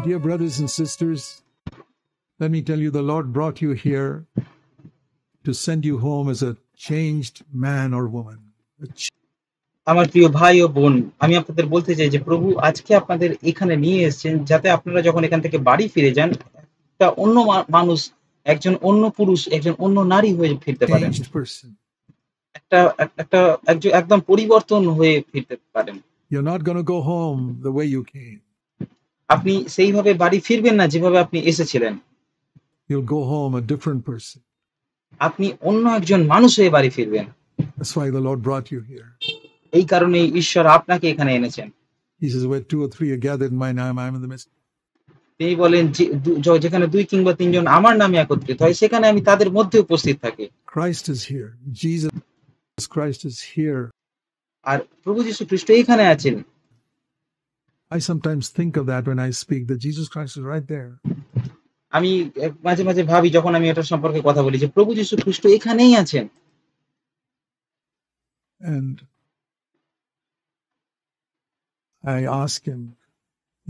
Dear brothers and sisters, let me tell you, the Lord brought you here to send you home as a changed man or woman. আমার প্রিয় ভাই ও বোন, আমি আপনাদের বলতে চাই যে প্রভু আজকে আপনাদের এখানে নিয়ে এসেছেন যাতে আপনারা যখন এখান থেকে বাড়ি ফিরে যান একটা অন্য মানুষ, একজন অন্য পুরুষ, একজন অন্য নারী হয়ে ফিরতে পারেন। Changed person. একটা একটা একদম পরিবর্তন হয়ে ফিরতে পারেন। You're not going to go home the way you came. আপনি সেইভাবে বাড়ি ফিরবেন না যেভাবে আপনি এসেছিলেন। You'll go home a different person. আপনি অন্য একজন মানুষ হয়ে বাড়ি ফিরবেন। That's why the Lord brought you here. এই কারণেই ঈশ্বর আপনাকে এখানে এনেছেন। He says, where 2 or 3 are gathered in my name, I'm in the midst. তিনি বলেন যে যেখানে 2 কিংবা 3 জন আমার নামে একত্রিত হয় সেখানে আমি তাদের মধ্যে উপস্থিত থাকি। Christ is here. Jesus Christ is here. আর প্রভু যীশু খ্রিস্ট এখানে আছেন। I sometimes think of that when I speak, that Jesus Christ is right there. আমি মাঝে মাঝে ভাবি যখন আমি এটা সম্পর্কে কথা বলি যে প্রভু যীশু খ্রিস্ট এখানেই আছেন। And I ask him,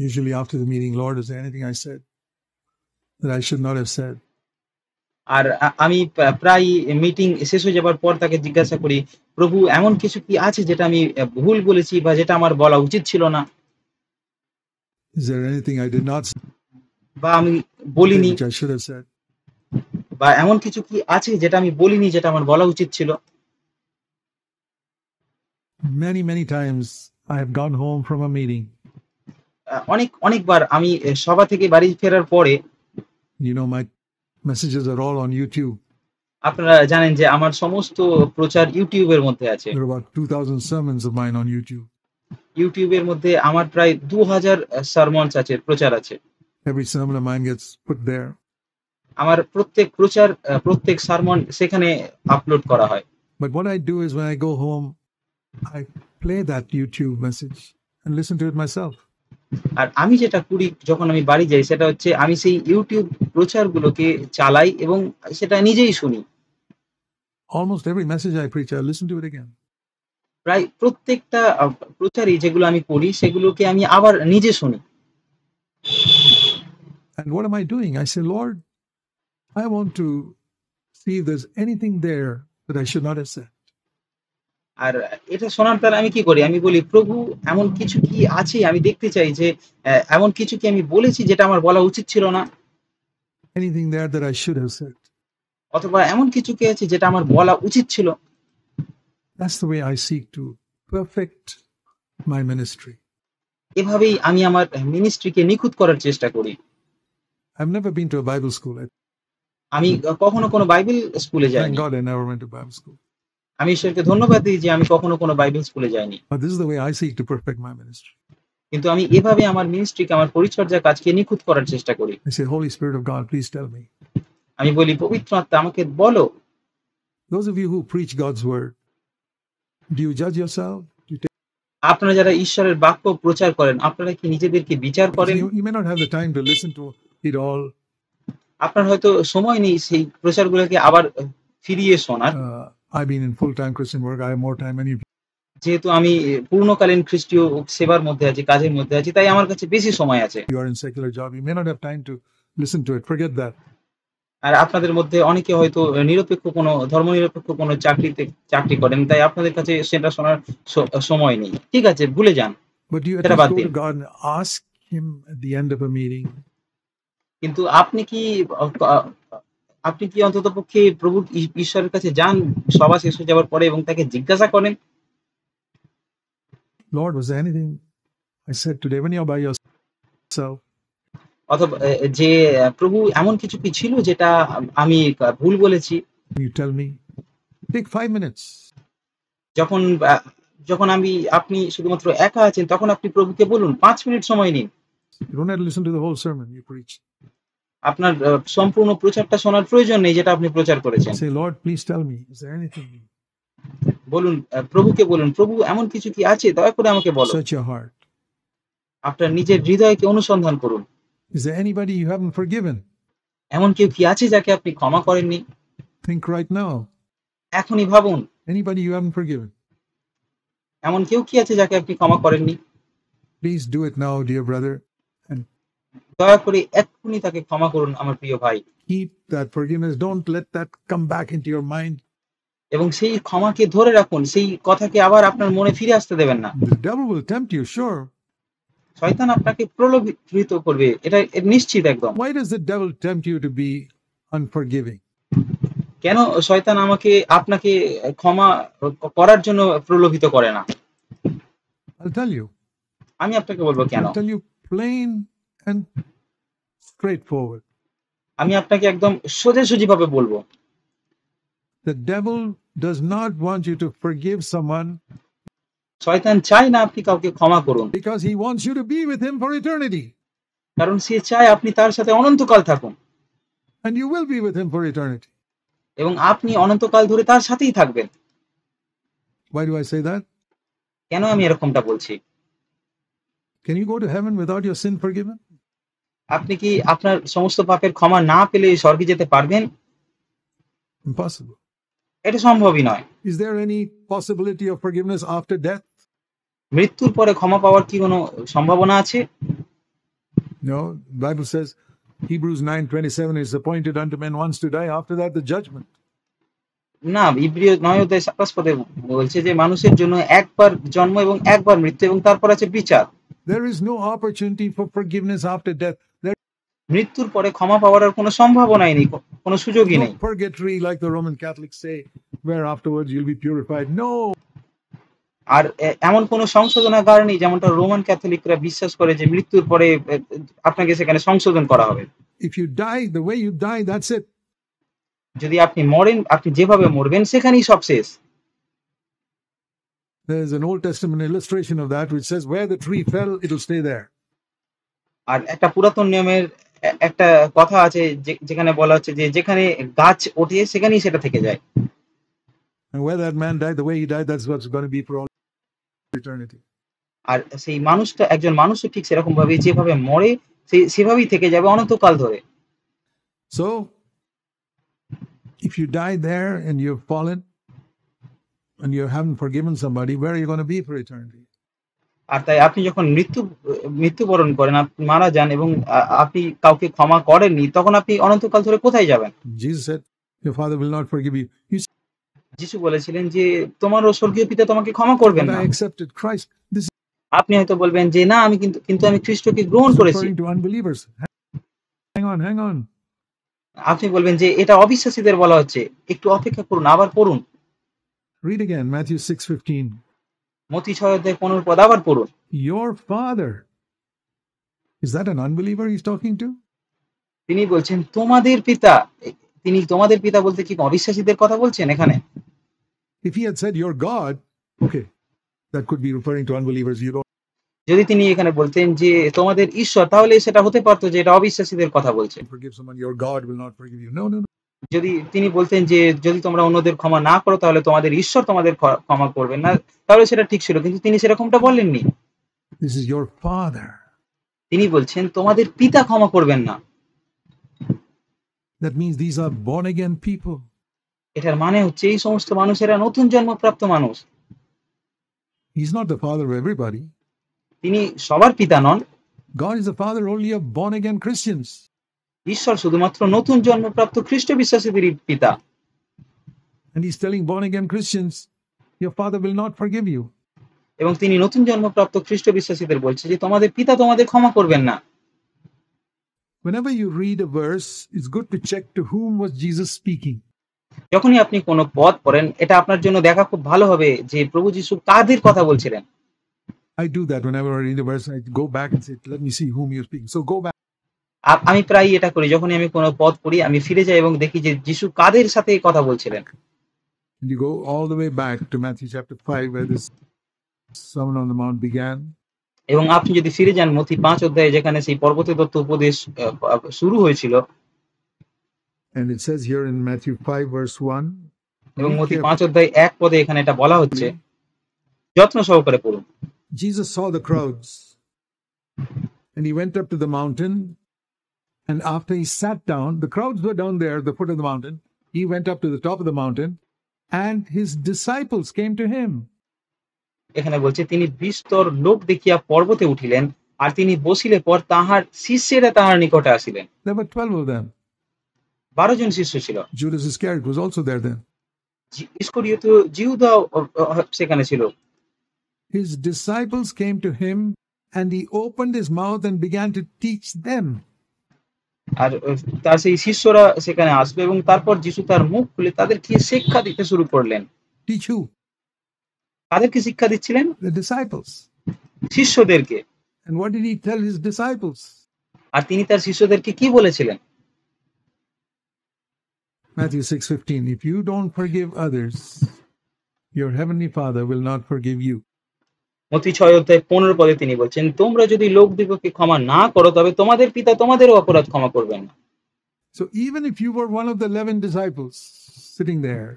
usually after the meeting, Lord, is there anything I said that I should not have said? আর আমি প্রায় মিটিং শেষ হয়ে যাবার পর তাকে জিজ্ঞাসা করি, প্রভু এমন কিছু কি আছে যেটা আমি ভুল বলেছি বা যেটা আমার বলা উচিত ছিল না? Is there anything I did not say বা আমি বলিনি which I should have said? বা এমন কিছু কি আছে যেটা আমি বলিনি যেটা আমার বলা উচিত ছিল? Many times I have gone home from a meeting. অনেকবার আমি সভা থেকে বাড়ি ফেরার পরে, you know, my messages are all on YouTube. আপনারা জানেন যে আমার সমস্ত প্রচার ইউটিউবের মধ্যে আছে। There are about 2,000 sermons of mine on YouTube. ইউটিউবের মধ্যে আমার প্রায় 2000 সারমনস আছে, প্রচার আছে। Every sermon of mine gets put there. আমার প্রত্যেক সারমন সেখানে আপলোড করা হয়। But what I do is when I go home, I play that YouTube message and listen to it myself. আর আমি যেটা করি যখন আমি বাড়ি যাই সেটা হচ্ছে আমি সেই ইউটিউব প্রচারগুলোকে চালাই এবং সেটা নিজেই শুনি। Almost every message I preach, I listen to it again. প্রায় প্রত্যেকটা প্রচারই যেগুলো আমি করি সেগুলোকে আমি আবার নিজে শুনি। And what am I doing? I say, Lord, I want to see if there's anything there that I should not have said. আর এটা শোনার পর আমি কি করি? আমি বলি, প্রভু এমন কিছু কি আছে আমি দেখতে চাই যে এমন কিছু কি আমি বলেছি যেটা আমার বলা উচিত ছিল না? Anything there that I should have said. অথবা এমন কিছু কি আছে যেটা আমার বলা উচিত ছিল? That's the way I seek to perfect my ministry. এভাবেই আমি আমার মিনিস্ট্রিকে নিখুঁত করার চেষ্টা করি। I've never been to a Bible school. আমি কখনো কোনো বাইবেল স্কুলে Thank যাইনি। God I never went to Bible school. আমি ঈশ্বরকে ধন্যবাদ দিই যে আমি কখনো কোনো বাইবেল স্কুলে যাইনি। But this is the way I seek to perfect my ministry. কিন্তু আমি এভাবে আমার মিনিস্ট্রিকে, আমার পরিচর্যার কাজকে নিখুঁত করার চেষ্টা করি। I say, Holy Spirit of God, please tell me. আমি বলি, পবিত্র আত্মা আমাকে বলো। Those of you who preach God's word, do you judge yourself? আপনারা যারা ঈশ্বরের বাক্য প্রচার করেন, আপনারা কি নিজেদেরকে বিচার করেন? You may not have the time to listen to it all. আপনার হয়তো সময় নেই সেই প্রচারগুলোকে আবার ফিরিয়ে শোনার। I've been in full-time Christian work. I have more time than you. যেহেতু আমি পূর্ণকালীন খ্রিস্টীয় সেবার মধ্যে আছি, কাজের মধ্যে আছি, তাই আমার কাছে বেশি সময় আছে। You are in secular job. You may not have time to listen to it. Forget that. আর আপনাদের মধ্যে অনেকে হয়তো ধর্মনিরপেক্ষ কোনো চাকরি করেন, তাই আপনাদের কাছে সেটা শোনার সময় নেই। ঠিক আছে, ভুলে যান। But you at least go to God and ask him at the end of a meeting. কিন্তু আপনি কি অন্ততপক্ষে প্রভু ঈশ্বরের কাছে যান সভা শেষ হয়ে যাওয়ার পরে এবং তাকে জিজ্ঞাসা করেন, Lord, was there anything I said today when you're by yourself? অথবা যে প্রভু এমন কিছু কি ছিল যেটা আমি ভুল বলেছি? You tell me. Take 5 minutes. যখন আপনি শুধুমাত্র একা আছেন তখন আপনি প্রভুকে বলুন, 5 মিনিট সময় নিন। You don't have to listen to the whole sermon you preach. আপনার সম্পূর্ণ প্রচারটা শোনার প্রয়োজন নেই যেটা আপনি প্রচার করেছেন। Say, Lord, please tell me, is there anything? বলুন, প্রভুকে বলুন, প্রভু এমন কিছু কি আছে দয়া করে আমাকে বলো। Search your heart. আপনার নিজের হৃদয়কে অনুসন্ধান করুন। Is there anybody you haven't forgiven? এমন কেউ কি আছে যাকে আপনি ক্ষমা করেননি? Think right now. এখনই ভাবুন। Anybody you haven't forgiven? এমন কেউ কি আছে যাকে আপনি ক্ষমা করেননি? Please do it now, dear brother and দয়া করে এক্ষুনি তাকে ক্ষমা করুন আমার প্রিয় ভাই। Keep that forgiveness. Don't let that come back into your mind. এবং সেই ক্ষমাকে ধরে রাখুন, সেই কথাকে আবার আপনার মনে ফিরে আসতে দেবেন না। The devil will tempt you, sure. শয়তান আপনাকে প্রলোভিত করবে, এটা নিশ্চিত একদম। Why does the devil tempt you to be unforgiving? কেন শয়তান আপনাকে ক্ষমা করার জন্য প্রলোভিত করে না? I'll tell you. আমি আপনাকে বলবো কেন। I'll tell you plain and straightforward. আমি আপনাকে একদম সোজাসুজি ভাবে বলবো। The devil does not want you to forgive someone শয়তান চায় না আপনি কাউকে ক্ষমা করুন, because he wants you to be with him for eternity. কারণ সে চায় আপনি তার সাথে অনন্তকাল থাকুন And you will be with him for eternity. এবং আপনি অনন্তকাল ধরে তার সাথেই থাকবেন। Why do I say that? কেন আমি এরকমটা বলছি? Can you go to heaven without your sin forgiven? আপনি কি আপনার সমস্ত পাপের ক্ষমা না পেলে স্বর্গে যেতে পারবেন? Impossible. এটা সম্ভবই নয়। Is there any possibility of forgiveness after death? মৃত্যুর পরে ক্ষমা পাওয়ার কি কোনো সম্ভাবনা আছে? No. The Bible says, Hebrews 9:27 is appointed unto men once to die, after that the judgment. না, ইব্রিয় 9:27 বলছে যে মানুষের জন্য একবার জন্ম এবং একবার মৃত্যু এবং তারপর আছে বিচার। There is no opportunity for forgiveness after death. There মৃত্যুর পরে ক্ষমা পাওয়ার আর কোনো সম্ভাবনাই নেই, কোনো সুযোগই is নেই। no purgatory like the Roman Catholics say, where afterwards you'll be purified. No. আর এমন কোনো সংশোধনাগার নেই যেমনটা রোমান ক্যাথলিকরা বিশ্বাস করে যে মৃত্যুর পরে আপনাকে সেখানে সংশোধন করা হবে। If you die the way you die, that's it. যদি আপনি মরেন, আপনি যেভাবে মরবেন সেখানেই সব শেষ। There's an Old Testament illustration of that which says, where the tree fell, it'll stay there. আর একটা পুরাতন নিয়মের একটা কথা আছে যেখানে বলা হচ্ছে যে যেখানে গাছ ওঠে সেখানেই সেটা থেকে যায়। And where that man died, the way he died, that's what's going to be for all eternity. আর সেই মানুষটা, একজন মানুষও ঠিক সেরকম ভাবে যেভাবে মরে সেভাবেই থেকে যাবে অনন্তকাল ধরে। So, if you die there and you've fallen and you haven't forgiven somebody, where are you going to be for eternity? আর তাই আপনি যখন মৃত্যুবরণ করেন, আপনি মারা যান এবং আপনি কাউকে ক্ষমা করেননি, তখন আপনি অনন্তকাল ধরে কোথায় যাবেন? Jesus said, your father will not forgive you. You said, যিশু বলেছিলেন যে তোমারও স্বর্গীয় পিতা তোমাকে ক্ষমা করবেন but না। I accepted Christ. This আপনি হয়তো বলবেন যে না, আমি কিন্তু আমি খ্রিস্টকে গ্রহণ is করেছি। referring to unbelievers. Hang on. আপনি বলবেন যে এটা অবিশ্বাসীদের বলা হচ্ছে, একটু অপেক্ষা করুন, আবার পড়ুন। Read again, Matthew 6:15. মত্তী 6:15 পদ আবার পড়ুন। Your father. Is that an unbeliever he's talking to? তিনি বলছেন তোমাদের পিতা। তিনি তোমাদের পিতা বলতে কি অবিশ্বাসীদের কথা বলছেন এখানে? If he had said your God, okay, that could be referring to unbelievers. You don't যদি তিনি এখানে বলতেন যে তোমাদের ঈশ্বর, তাহলে সেটা হতে পারতো যে এটা অবিশ্বাসীদের কথা বলছে। forgive someone, your God will not forgive you. No. যদি তিনি বলতেন যে যদি তোমরা অন্যদের ক্ষমা না করো তাহলে তোমাদের ঈশ্বর তোমাদের ক্ষমা করবেন না, তাহলে সেটা ঠিক ছিল, কিন্তু তিনি সেরকমটা বলেননি। This is your father. তিনি বলছেন তোমাদের পিতা ক্ষমা করবেন না। That means these are born again people. এটার মানে হচ্ছে এই সমস্ত মানুষেরা নতুন জন্মপ্রাপ্ত মানুষ। He's not the father of everybody. তিনি সবার পিতা নন। God is the father only of born again Christians. ঈশ্বর শুধুমাত্র নতুন জন্মপ্রাপ্ত খ্রিস্ট বিশ্বাসীদেরই পিতা। And he's telling born again Christians, your father will not forgive you. এবং তিনি নতুন জন্মপ্রাপ্ত খ্রিস্ট বিশ্বাসীদের বলছে যে তোমাদের পিতা তোমাদের ক্ষমা করবেন না। Whenever you read a verse, it's good to check to whom was Jesus speaking. যখনই আপনি কোনো পদ পড়েন, এটা আপনার জন্য দেখা খুব ভালো হবে যে প্রভু যিশু কাদের কথা বলছিলেন। I do that whenever I read a verse. I go back and say, let me see whom you're speaking. So go back. আমি প্রায়ই এটা করি, যখনই আমি কোনো পদ পড়ি আমি ফিরে যাই এবং দেখি যে যিশু কাদের সাথে কথা বলছিলেন। And you go all the way back to Matthew chapter 5, where this Sermon on the Mount began. এবং আপনি যদি ফিরে যান মথি 5 অধ্যায়ে, যেখানে সেই পর্বতে তত্ত্ব উপদেশ শুরু হয়েছিল। And it says here in Matthew 5 verse 1. এবং মথি 5 অধ্যায় 1 পদে এখানে এটা বলা হচ্ছে, যত্ন সহকারে পড়ুন। Jesus saw the crowds and he went up to the mountain, and after he sat down, the crowds were down there at the foot of the mountain. He went up to the top of the mountain and his disciples came to him. এখানে বলছে তিনি বিস্তর লোক দেখিয়া পর্বতে উঠিলেন, আর তিনি বসিলে পর তাহার শিষ্যেরা তাহার নিকটে আসিলেন। There were 12 of them. 12 জন শিষ্য ছিল। Judas Iscariot was also there then. ইস্করিয়ত জিহুদা সেখানে ছিল। His disciples came to him and he opened his mouth and began to teach them. আর তার সেই শিষ্যরা সেখানে আসলো এবং তারপর যিশু তার মুখ খুলে তাদেরকে শিক্ষা দিতে শুরু করলেন। Teach who? তাদেরকে শিক্ষা দিচ্ছিলেন? The disciples. শিষ্যদেরকে। And what did he tell his disciples? আর তিনি তার শিষ্যদেরকে কি বলেছিলেন? Matthew 6:15, if you don't forgive others, your heavenly Father will not forgive you. মত্তী 6:15 পদে তিনি বলছেন, তোমরা যদি লোকদিগকে ক্ষমা না করো তবে তোমাদের পিতা তোমাদেরও অপরাধ ক্ষমা করবেন না। So even if you were one of the 11 disciples sitting there,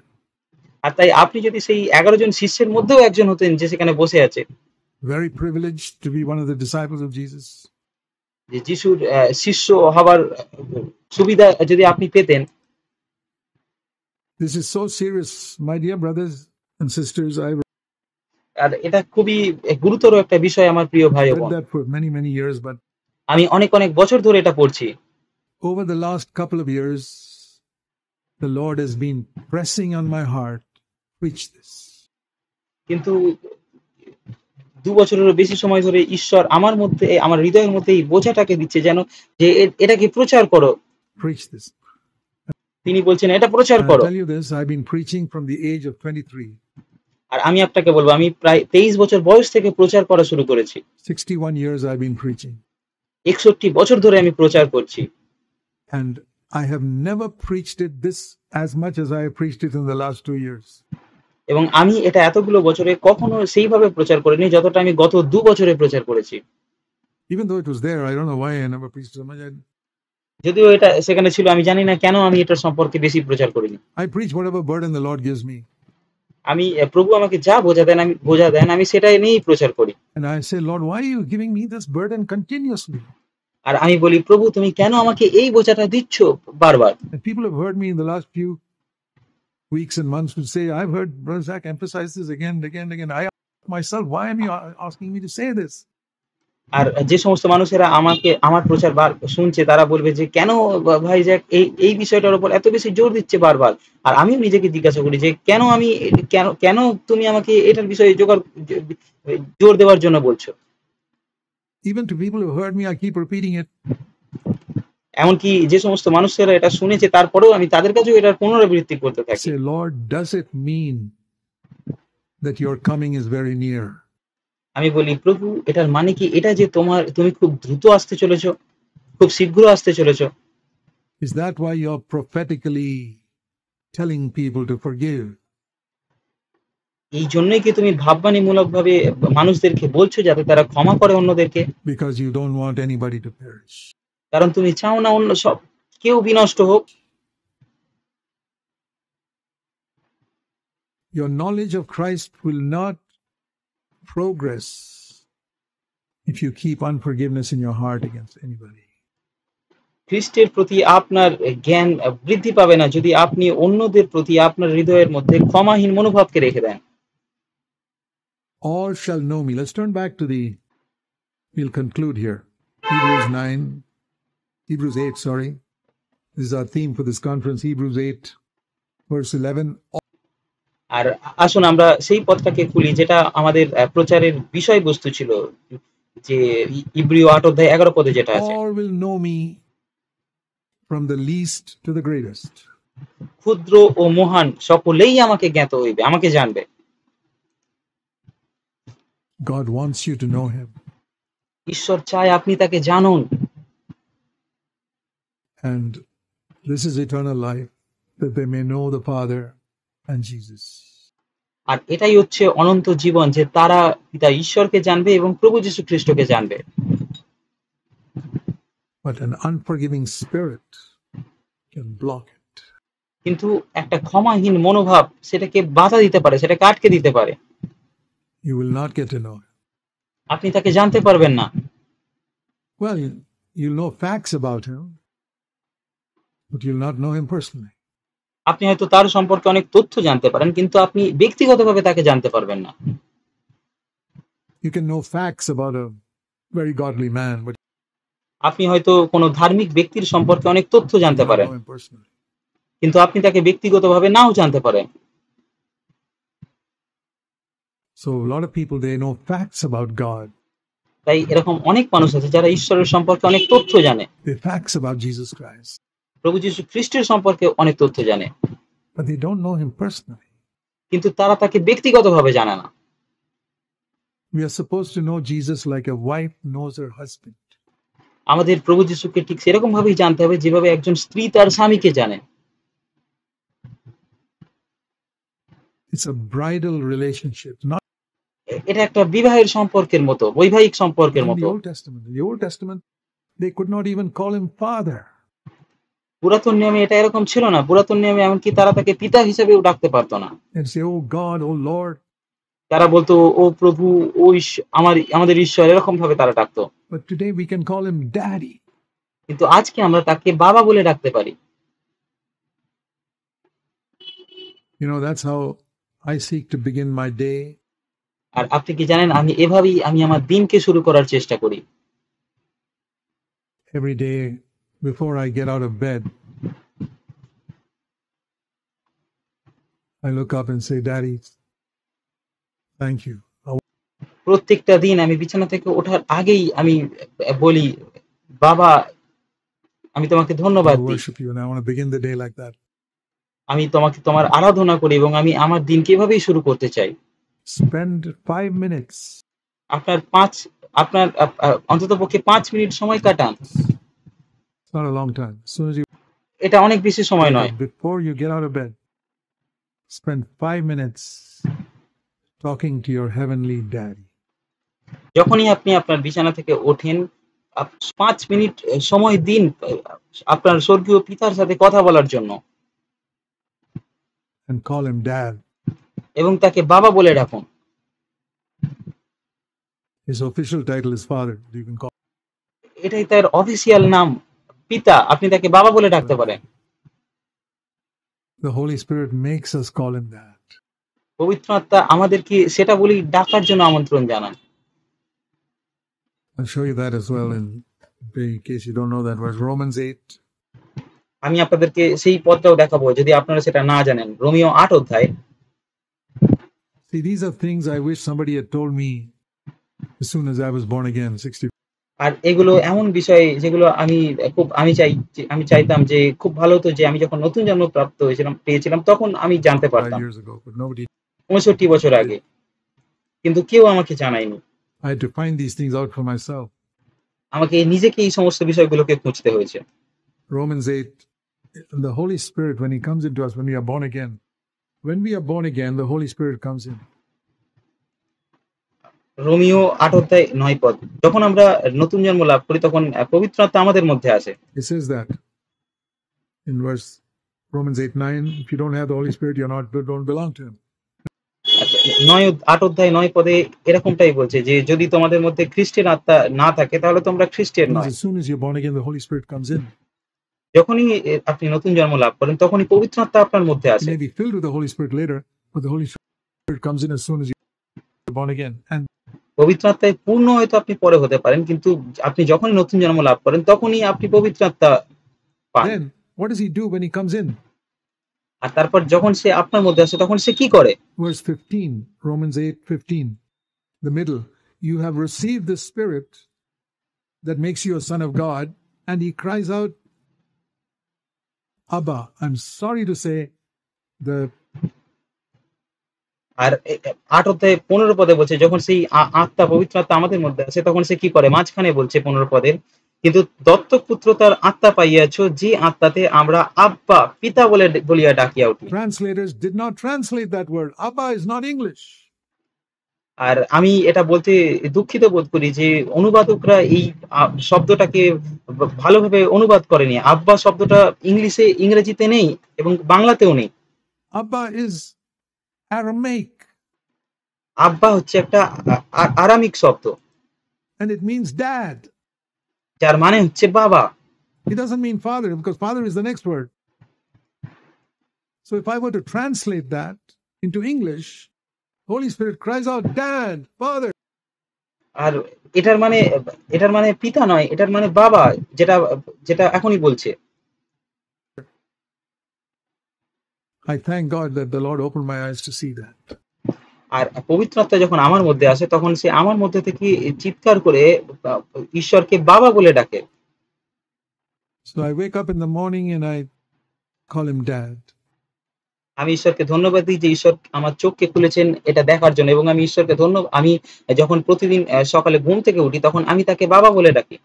আর তাই আপনি যদি সেই 11 জন শিষ্যের মধ্যেও একজন হতেন যে সেখানে বসে আছে, very privileged to be one of the disciples of Jesus, যে যিশুর শিষ্য হবার সুবিধা যদি আপনি পেতেন, this is so serious, my dear brothers and sisters. আর এটা খুবই গুরুতর একটা বিষয় আমার প্রিয় ভাই ও I've বোন। read that for many years, but আমি অনেক বছর ধরে এটা পড়ছি। over the last couple of years, the Lord has been pressing on my heart, preach this. কিন্তু 2 বছরেরও বেশি সময় ধরে ঈশ্বর আমার মধ্যে, আমার হৃদয়ের মধ্যে এই বোঝাটাকে দিচ্ছে যেন যে এটাকে প্রচার করো। Preach this. তিনি বলছেন এটা প্রচার করো। I'll tell you this, I've been preaching from the age of 23. আর আমি আপনাকে বলবো, আমি প্রায় 23 বছর বয়স থেকে প্রচার করা শুরু করেছি। 61 years I've been preaching. 61 বছর ধরে আমি প্রচার করছি। And I have never preached it this as much as I have preached it in the last 2 years. এবং আমি এটা এতগুলো বছরে কখনো সেইভাবে প্রচার করিনি যতটা আমি গত 2 বছরে প্রচার করেছি। Even though it was there, I don't know why I never preached so much. যদিও এটা সেখানে ছিল, আমি জানি না কেন আমি এটার সম্পর্কে বেশি প্রচার করিনি। I preach whatever burden the Lord gives me. আমি প্রভু আমাকে যা বোঝা দেন আমি সেটাই নিয়েই প্রচার করি। And I say, Lord, why are you giving me this burden continuously? আর আমি বলি, প্রভু তুমি কেন আমাকে এই বোঝাটা দিচ্ছ বারবার? And people have heard me in the last few weeks and months who say, I've heard Brother Zach emphasize this again and again and again. I ask myself, why am you asking me to say this? আর যে সমস্ত মানুষেরা আমাকে আমার প্রচার শুনছে তারা বলবে যে কেন ভাই জ্যাক এই বিষয়টার উপর এত বেশি জোর দিচ্ছে বারবার। আর আমিও নিজেকে জিজ্ঞাসা করি যে কেন তুমি আমাকে এটার বিষয়ে জোর দেওয়ার জন্য বলছো? Even to people who heard me, I keep repeating it. এমনকি যে সমস্ত মানুষেরা এটা শুনেছে তারপরেও আমি তাদের কাছেও এটার পুনরাবৃত্তি করতে থাকি। Say, Lord, does it mean that your coming is very near? আমি বলি, প্রভু এটার মানে কি এটা যে তুমি খুব দ্রুত আসতে চলেছো, খুব শীঘ্র আসতে চলেছো? Is that why you're prophetically telling people to forgive? এই জন্যই কি তুমি ভাববাণীমূলকভাবে মানুষদেরকে বলছো যাতে তারা ক্ষমা করে অন্যদেরকে? Because you don't want anybody to perish. কারণ তুমি চাও না অন্য সব কেউ বিনষ্ট হোক। Your knowledge of Christ will not progress if you keep unforgiveness in your heart against anybody. খ্রিস্টের প্রতি আপনার জ্ঞান বৃদ্ধি পাবে না যদি আপনি অন্যদের প্রতি আপনার হৃদয়ের মধ্যে ক্ষমাহীন মনোভাবকে রেখে দেন। All shall know me. Let's turn back to we'll conclude here. Hebrews 8, sorry. This is our theme for this conference, Hebrews 8, verse 11. আর আসুন আমরা সেই পথটাকে খুলি যেটা আমাদের প্রচারের বিষয়বস্তু ছিল, যে ইব্রিয় 8 অধ্যায় 11 পদে যেটা আছে। All will know me from the least to the greatest. ক্ষুদ্র ও মহান সকলেই আমাকে জ্ঞাত হইবে, আমাকে জানবে। God wants you to know him. ঈশ্বর চায় আপনি তাকে জানুন। And this is eternal life, that they may know the Father and Jesus. আর এটাই হচ্ছে অনন্ত জীবন, যে তারা পিতা ঈশ্বরকে জানবে এবং প্রভু যীশু খ্রিস্টকে জানবে। But an unforgiving spirit can block it. কিন্তু একটা ক্ষমাহীন মনোভাব সেটাকে বাধা দিতে পারে, সেটাকে আটকে দিতে পারে। You will not get to know him. আপনি তাকে জানতে পারবেন না। Well, you'll know facts about him, but you'll not know him personally. আপনি হয়তো তার সম্পর্কে অনেক তথ্য জানতে পারেন, কিন্তু আপনি ব্যক্তিগতভাবে তাকে জানতে পারবেন না। You can know facts about a very godly man, but আপনি হয়তো কোনো ধার্মিক ব্যক্তির সম্পর্কে অনেক তথ্য you জানতে don't পারেন, know him personally. কিন্তু আপনি তাকে ব্যক্তিগতভাবে নাও জানতে পারেন। So a lot of people, they know facts about God. তাই এরকম অনেক মানুষ আছে যারা ঈশ্বরের সম্পর্কে অনেক তথ্য জানে, They facts about Jesus Christ, প্রভু যীশু খ্রিস্টের সম্পর্কে অনেক তথ্য জানে, but they don't know him personally. কিন্তু তারা তাকে ব্যক্তিগতভাবে জানে না। We are supposed to know Jesus like a wife knows her husband. আমাদের প্রভু যীশুকে ঠিক সেরকম ভাবেই জানতে হবে যেভাবে একজন স্ত্রী তার স্বামীকে জানে। It's a bridal relationship, not এটা একটা বিবাহের সম্পর্কের মতো, বৈবাহিক সম্পর্কের in the মতো। Old Testament. In the Old Testament, they could not even call him father. পুরাতন নিয়মে এটা এরকম ছিল না। পুরাতন নিয়মে এমনকি তারা তাকে পিতা হিসেবেও ডাকতে পারতো না। And say, oh God, oh Lord. তারা বলতো ও প্রভু, ও আমাদের ঈশ্বর, এরকম ভাবে তারা ডাকতো। But today we can call him daddy. কিন্তু আজকে আমরা তাকে বাবা বলে ডাকতে পারি। You know, that's how I seek to begin my day. আর আপনি কি জানেন, আমি এভাবেই আমার দিনকে শুরু করার চেষ্টা করি। Every day before I get out of bed, I look up and say, Daddy, thank you. প্রত্যেকটা দিন আমি বিছানা থেকে ওঠার আগেই আমি বলি, বাবা, আমি তোমাকে ধন্যবাদ I দিই। worship you and I want to begin the day like that. আমি তোমার আরাধনা করি এবং আমি আমার দিনকে এভাবেই শুরু করতে চাই। Spend 5 minutes. আপনার অন্ততপক্ষে 5 মিনিট সময় কাটান। It's not a long time. As soon as you এটা অনেক বেশি সময় wake নয়। up, before you get out of bed, spend 5 minutes talking to your heavenly daddy. যখনই আপনি আপনার বিছানা থেকে ওঠেন, 5 মিনিট সময় দিন আপনার স্বর্গীয় পিতার সাথে কথা বলার জন্য, And call him dad. এবং তাকে বাবা বলে ডাকুন। His official title is father. You can call এটাই তার অফিসিয়াল নাম, পিতা। আপনি তাকে বাবা বলে ডাকতে পারেন। The Holy Spirit makes us call him that. পবিত্র আত্মা আমাদেরকে সেটা বলেই ডাকার জন্য আমন্ত্রণ জানান। I'll show you that as well in case you don't know that verse. Romans 8. আমি আপনাদেরকে সেই পদটাও দেখাবো যদি আপনারা সেটা না জানেন। রোমিও 8 অধ্যায়। See, these are things I wish somebody had told me as soon as I was born again, 60. আর এগুলো এমন বিষয় যেগুলো আমি চাইতাম যে খুব ভালো হতো যে আমি যখন নতুন জন্ম পেয়েছিলাম তখন আমি জানতে 5 পারতাম, years ago, but nobody. 65 বছর আগে, কিন্তু কেউ আমাকে জানায়নি। I had to find these things out for myself. আমাকে নিজেকে এই সমস্ত বিষয়গুলোকে খুঁজতে হয়েছে। Romans 8, the Holy Spirit, when he comes into us, when we are born again, the Holy Spirit comes in. Romeo 8 অধ্যায় 9 পদ। যখন আমরা নতুন জন্ম লাভ করি তখন পবিত্র আত্মা আমাদের মধ্যে আসে। It says that in verse Romans 8:9, if you don't have the Holy Spirit, don't belong to him. 8 অধ্যায় 9 পদে এরকমটাই বলছে যে যদি তোমাদের মধ্যে খ্রিস্টের আত্মা না থাকে তাহলে তোমরা খ্রিস্টের নয়। As soon as you're born again, the Holy Spirit comes in. যখনই আপনি নতুন জন্ম লাভ করেন তখনই পবিত্র আত্মা আপনার মধ্যে You আসে। may be filled with the Holy Spirit later, but the Holy Spirit comes in as soon as you're born again. And পবিত্র আত্মায় পূর্ণ হয়তো আপনি পরে হতে পারেন, কিন্তু আপনি যখনই নতুন জন্ম লাভ করেন তখনই আপনি পবিত্র আত্মা পান। then, what does he do when he comes in? আর তারপর যখন সে আপনার মধ্যে আসে তখন সে কি করে? Verse 15, Romans 8:15, the middle. You have received the Spirit that makes you a son of God, and he cries out, Abba. I'm sorry to say, the আর 8 অধ্যায় 15 পদে বলছে যখন সেই আত্মা, পবিত্র আত্মা আমাদের মধ্যে আসে তখন সে কি করে? মাঝখানে বলছে 15 পদের, কিন্তু দত্তক পুত্র তার আত্মা পাইয়াছো, যে আত্মাতে আমরা আব্বা, পিতা বলিয়া ডাকিয়া উঠি। translators did not translate that word. Abba is not English. আর আমি এটা বলতে দুঃখিত বোধ করি যে অনুবাদকরা এই শব্দটাকে ভালোভাবে অনুবাদ করেনি। আব্বা শব্দটা ইংরেজিতে নেই এবং বাংলাতেও নেই। Abba is Aramaic. আব্বা হচ্ছে একটা আরামিক শব্দ, And it means dad. যার মানে হচ্ছে বাবা। It doesn't mean father, because father is the next word. So if I were to translate that into English, Holy Spirit cries out, Dad, Father. আর এটার মানে পিতা নয়, এটার মানে বাবা, যেটা যেটা এখনই বলছে। I thank God that the Lord opened my eyes to see that. আর পবিত্র আত্মা যখন আমার মধ্যে আসে তখন সে আমার মধ্যে থেকে চিৎকার করে আহ, ঈশ্বরকে বাবা বলে ডাকে। So I wake up in the morning and I call him Dad. আমি ঈশ্বরকে ধন্যবাদ দিই যে ঈশ্বর আমার চোখকে খুলেছেন এটা দেখার জন্য, এবং আমি ঈশ্বরকে আমি যখন প্রতিদিন সকালে ঘুম থেকে উঠি তখন আমি তাকে বাবা বলে ডাকি।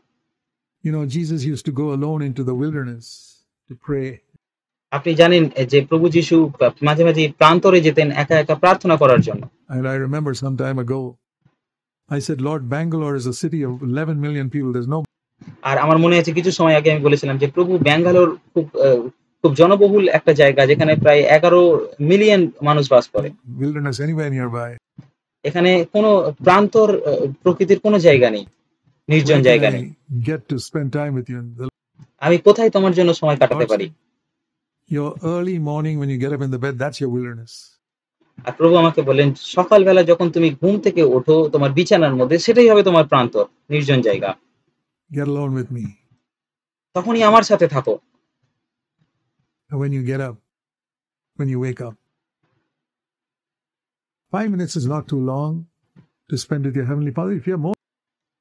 You know, Jesus used to go alone into the wilderness to pray. আপনি জানেন যে প্রভু যিশু মাঝে মাঝে প্রান্তরে যেতেন একা একা প্রার্থনা করার জন্য। And I remember some time ago, I said, Lord, Bangalore is a city of 11 million people. There's no আর আমার মনে আছে কিছু সময় আগে আমি বলেছিলাম যে প্রভু ব্যাঙ্গালোর খুব জনবহুল একটা জায়গা যেখানে প্রায় 11 মিলিয়ন মানুষ বাস করে। wilderness anywhere nearby. এখানে কোনো প্রান্তর প্রকৃতির কোনো জায়গা নেই, নির্জন Where can জায়গা নেই। I get to spend time with you? And আমি কোথায় তোমার জন্য সময় কাটাতে Lord পারি? said, your early morning when you get up in the bed, that's your wilderness. আর প্রভু আমাকে বললেন সকালবেলা যখন তুমি ঘুম থেকে ওঠো তোমার বিছানার মধ্যে, সেটাই হবে তোমার প্রান্তর, নির্জন জায়গা। Get alone with me. তখনই আমার সাথে থাকো। And when you get up, when you wake up, 5 minutes is not too long to spend with your Heavenly Father. If you have more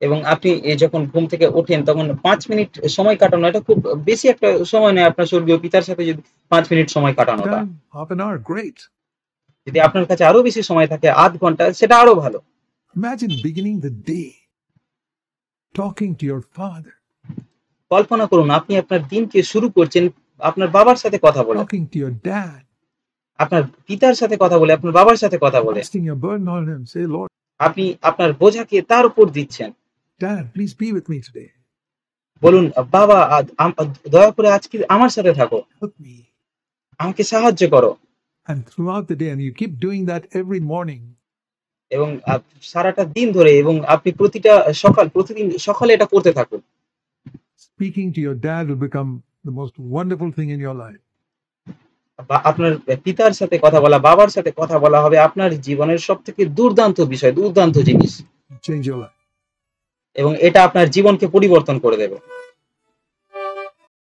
এবং আপনি যখন ঘুম থেকে ওঠেন তখন 5 মিনিট সময় কাটানো এটা খুব বেশি একটা সময় নয় আপনার স্বর্গীয় পিতার সাথে, যদি 5 মিনিট সময় কাটানোটা। time, half an hour, great. যদি আপনার কাছে আরো বেশি সময় থাকে, আধ ঘন্টা, সেটা আরো ভালো। Imagine beginning the day talking to your Father, কল্পনা করুন আপনি আপনার দিনকে শুরু করছেন আপনার বাবার সাথে কথা বলে, talking to your dad, আপনার পিতার সাথে কথা বলে, আপনার বাবার সাথে কথা বলে। casting your burden on him. Say, Lord, আপনি আপনার বোঝাকে তার উপর দিচ্ছেন। Dad, please be with me today. বলুন, বাবা দয়া করে আজকে আমার সাথে থাকো, Help me. আমাকে সাহায্য করো। And throughout the day, and you keep doing that every morning, এবং সারাটা দিন ধরে, এবং আপনি প্রতিদিন সকালে এটা করতে থাকুন। speaking to your dad will become the most wonderful thing in your life. আপনার পিতার সাথে কথা বলা, বাবার সাথে কথা বলা হবে আপনার জীবনের সবথেকে দুর্দান্ত বিষয়, দুর্দান্ত জিনিস, Change your life. এবং এটা আপনার জীবনকে পরিবর্তন করে দেবে।